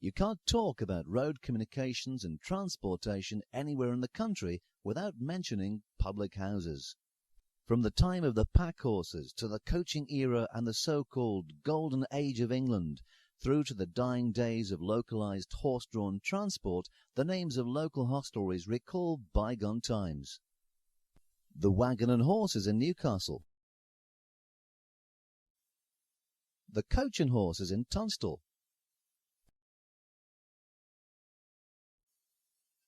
You can't talk about road communications and transportation anywhere in the country without mentioning public houses. From the time of the pack horses to the coaching era and the so-called Golden Age of England, through to the dying days of localized horse-drawn transport, the names of local hostelries recall bygone times. The Wagon and Horses in Newcastle. The Coach and Horses in Tunstall.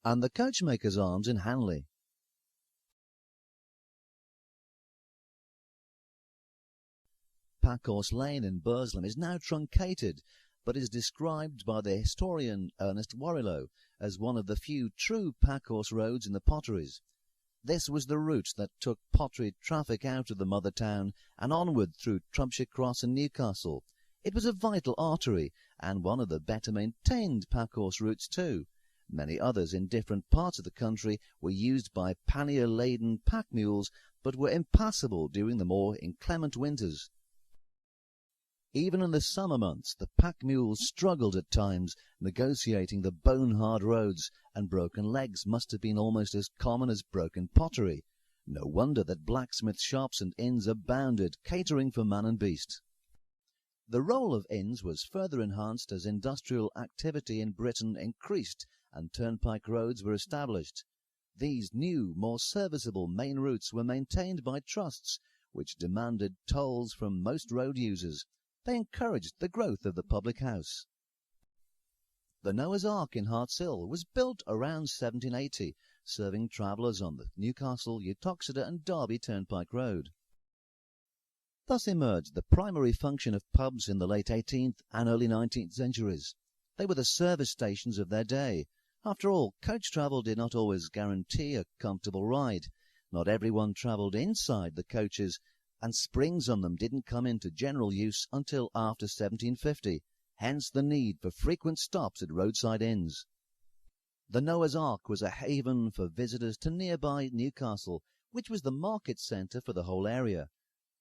And the Coachmakers' Arms in Hanley. Packhorse Lane in Burslem is now truncated, but is described by the historian Ernest Warrilow as one of the few true packhorse roads in the Potteries. This was the route that took pottery traffic out of the mother town and onward through Trumpshire Cross and Newcastle. It was a vital artery, and one of the better maintained packhorse routes too. Many others in different parts of the country were used by pannier-laden pack mules, but were impassable during the more inclement winters. Even in the summer months, the pack mules struggled at times, negotiating the bone-hard roads, and broken legs must have been almost as common as broken pottery. No wonder that blacksmith shops and inns abounded, catering for man and beast. The role of inns was further enhanced as industrial activity in Britain increased and turnpike roads were established. These new, more serviceable main routes were maintained by trusts, which demanded tolls from most road users. They encouraged the growth of the public house. The Noah's Ark in Hartshill was built around 1780, serving travellers on the Newcastle, Uttoxeter and Derby Turnpike Road. Thus emerged the primary function of pubs in the late 18th and early 19th centuries. They were the service stations of their day. After all, coach travel did not always guarantee a comfortable ride. Not everyone travelled inside the coaches, and springs on them didn't come into general use until after 1750, hence the need for frequent stops at roadside inns. The Noah's Ark was a haven for visitors to nearby Newcastle, which was the market centre for the whole area.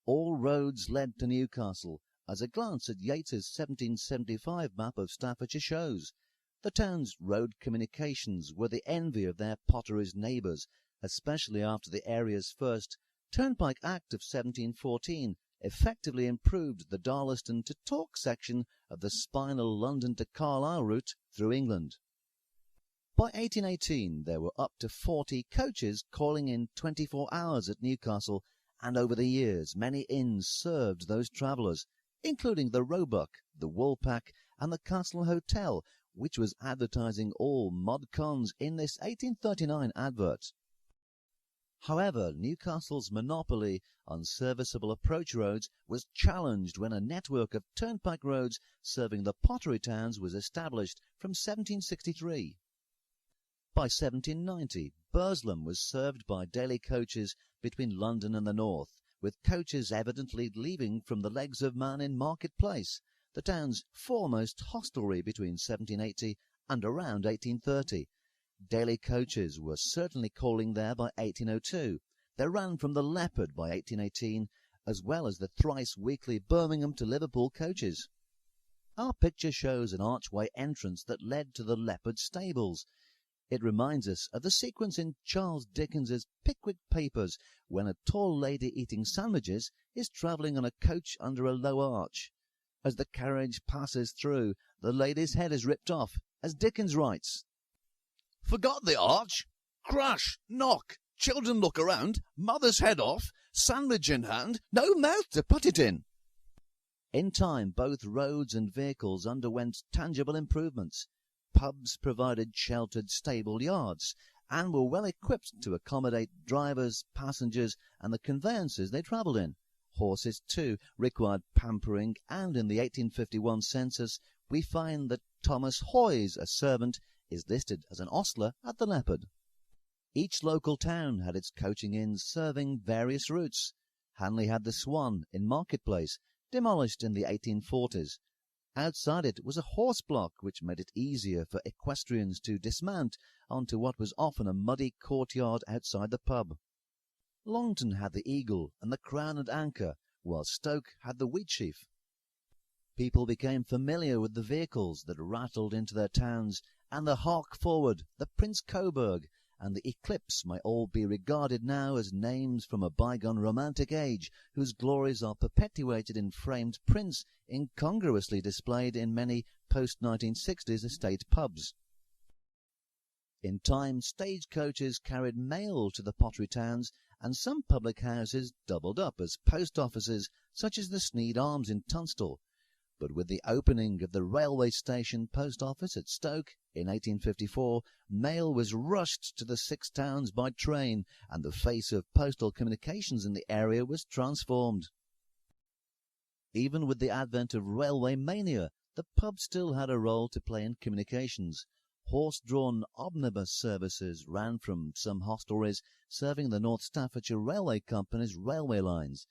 All roads led to Newcastle, as a glance at Yates's 1775 map of Staffordshire shows. The town's road communications were the envy of their Potteries neighbours, especially after the area's first Turnpike Act of 1714 effectively improved the Darlaston to Tork section of the spinal London to Carlisle route through England. By 1818 there were up to 40 coaches calling in 24 hours at Newcastle, and over the years many inns served those travellers, including the Roebuck, the Woolpack and the Castle Hotel, which was advertising all mod cons in this 1839 advert. However, Newcastle's monopoly on serviceable approach roads was challenged when a network of turnpike roads serving the pottery towns was established from 1763. By 1790, Burslem was served by daily coaches between London and the north, with coaches evidently leaving from the Legs of Man in Market Place, the town's foremost hostelry between 1780 and around 1830. Daily coaches were certainly calling there by 1802. They ran from the Leopard by 1818, as well as the thrice-weekly Birmingham to Liverpool coaches. Our picture shows an archway entrance that led to the Leopard stables. It reminds us of the sequence in Charles Dickens's Pickwick Papers when a tall lady eating sandwiches is travelling on a coach under a low arch. As the carriage passes through, the lady's head is ripped off, as Dickens writes, "Forgot the arch? Crash, knock, children look around, mother's head off, sandwich in hand, no mouth to put it in." In time, both roads and vehicles underwent tangible improvements. Pubs provided sheltered stable yards and were well equipped to accommodate drivers, passengers, and the conveyances they travelled in. Horses, too, required pampering, and in the 1851 census we find that Thomas Hoyes, a servant, is listed as an ostler at the Leopard. Each local town had its coaching inns serving various routes. Hanley had the Swan in Market Place, demolished in the 1840s. Outside it was a horse block which made it easier for equestrians to dismount onto what was often a muddy courtyard outside the pub. Longton had the Eagle and the Crown and Anchor, while Stoke had the Wheatsheaf. People became familiar with the vehicles that rattled into their towns, and the Hark Forward, the Prince Coburg, and the Eclipse may all be regarded now as names from a bygone romantic age, whose glories are perpetuated in framed prints incongruously displayed in many post-1960s estate pubs. In time, stagecoaches carried mail to the pottery towns, and some public houses doubled up as post offices, such as the Sneyd Arms in Tunstall. But with the opening of the railway station post office at Stoke in 1854, mail was rushed to the six towns by train, and the face of postal communications in the area was transformed. Even with the advent of railway mania, the pub still had a role to play in communications. Horse-drawn omnibus services ran from some hostelries serving the North Staffordshire Railway Company's railway lines.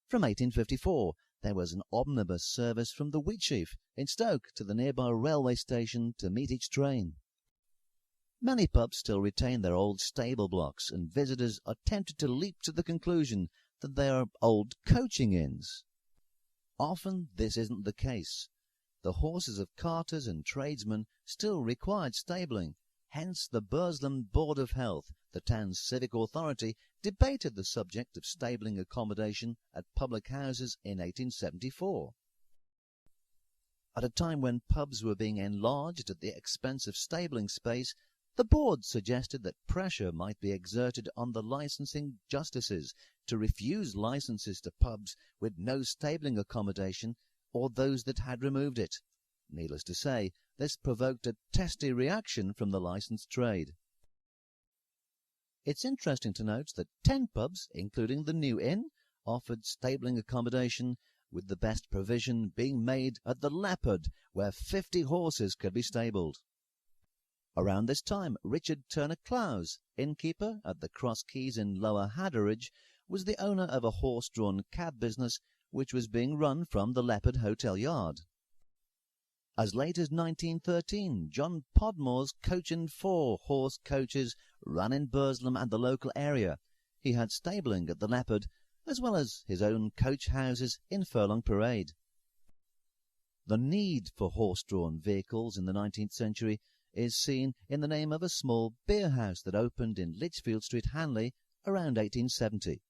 From 1854, there was an omnibus service from the Wheatsheaf in Stoke to the nearby railway station to meet each train. Many pubs still retain their old stable blocks, and visitors are tempted to leap to the conclusion that they are old coaching inns. Often this isn't the case. The horses of carters and tradesmen still required stabling. Hence the Burslem Board of Health, the town's civic authority, debated the subject of stabling accommodation at public houses in 1874. At a time when pubs were being enlarged at the expense of stabling space, the board suggested that pressure might be exerted on the licensing justices to refuse licenses to pubs with no stabling accommodation, or those that had removed it. Needless to say, this provoked a testy reaction from the licensed trade. It's interesting to note that 10 pubs, including the New Inn, offered stabling accommodation, with the best provision being made at the Leopard, where 50 horses could be stabled. Around this time, Richard Turner Clowes, innkeeper at the Cross Keys in Lower Hadderidge, was the owner of a horse-drawn cab business which was being run from the Leopard Hotel Yard. As late as 1913, John Podmore's Coach and Four horse coaches ran in Burslem and the local area. He had stabling at the Leopard, as well as his own coach houses in Furlong Parade. The need for horse-drawn vehicles in the 19th century is seen in the name of a small beer house that opened in Lichfield Street, Hanley, around 1870.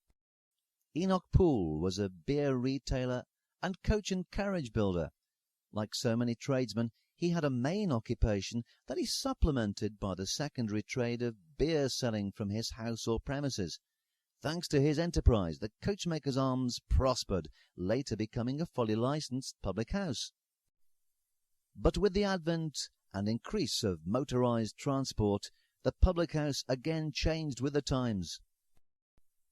Enoch Poole was a beer retailer and coach and carriage builder. Like so many tradesmen, he had a main occupation that he supplemented by the secondary trade of beer selling from his house or premises. Thanks to his enterprise, the Coachmakers' Arms prospered, later becoming a fully licensed public house. But with the advent and increase of motorized transport, the public house again changed with the times.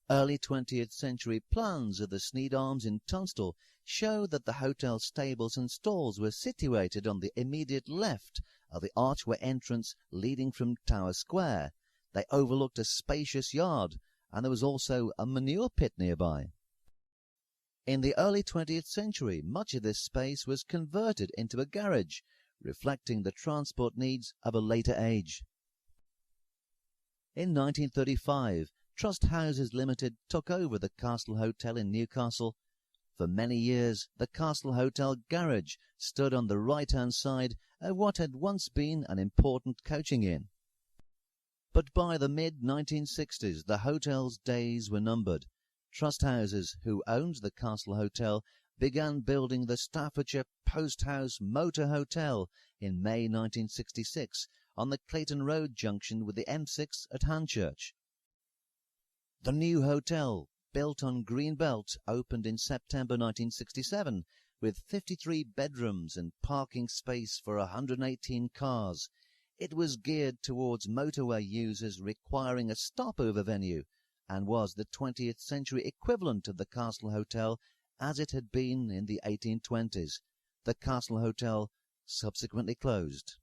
Early 20th century plans of the Sneyd Arms in Tunstall show that the hotel stables and stalls were situated on the immediate left of the archway entrance leading from Tower Square. They overlooked a spacious yard, and there was also a manure pit nearby. In the early 20th century, much of this space was converted into a garage, reflecting the transport needs of a later age. In 1935, Trust Houses Limited took over the Castle Hotel in Newcastle. For many years, the Castle Hotel garage stood on the right-hand side of what had once been an important coaching inn. But by the mid-1960s, the hotel's days were numbered. Trust Houses, who owned the Castle Hotel, began building the Staffordshire Post House Motor Hotel in May 1966 on the Clayton Road junction with the M6 at Hanchurch. The new hotel, built on Greenbelt, opened in September 1967 with 53 bedrooms and parking space for 118 cars. It was geared towards motorway users requiring a stopover venue and was the 20th century equivalent of the Castle Hotel as it had been in the 1820s. The Castle Hotel subsequently closed.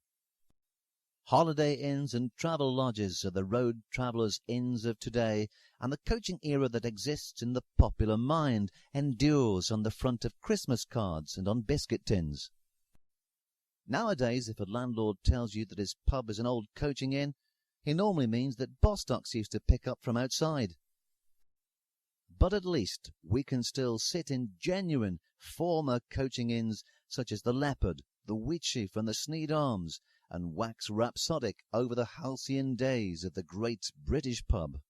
Holiday inns and travel lodges are the road travellers' inns of today, and the coaching era that exists in the popular mind endures on the front of Christmas cards and on biscuit tins. Nowadays, if a landlord tells you that his pub is an old coaching inn, he normally means that Bostocks used to pick up from outside. but at least we can still sit in genuine former coaching inns such as the Leopard, the Wheatsheaf and the Sneyd Arms, and wax rhapsodic over the halcyon days of the great British pub.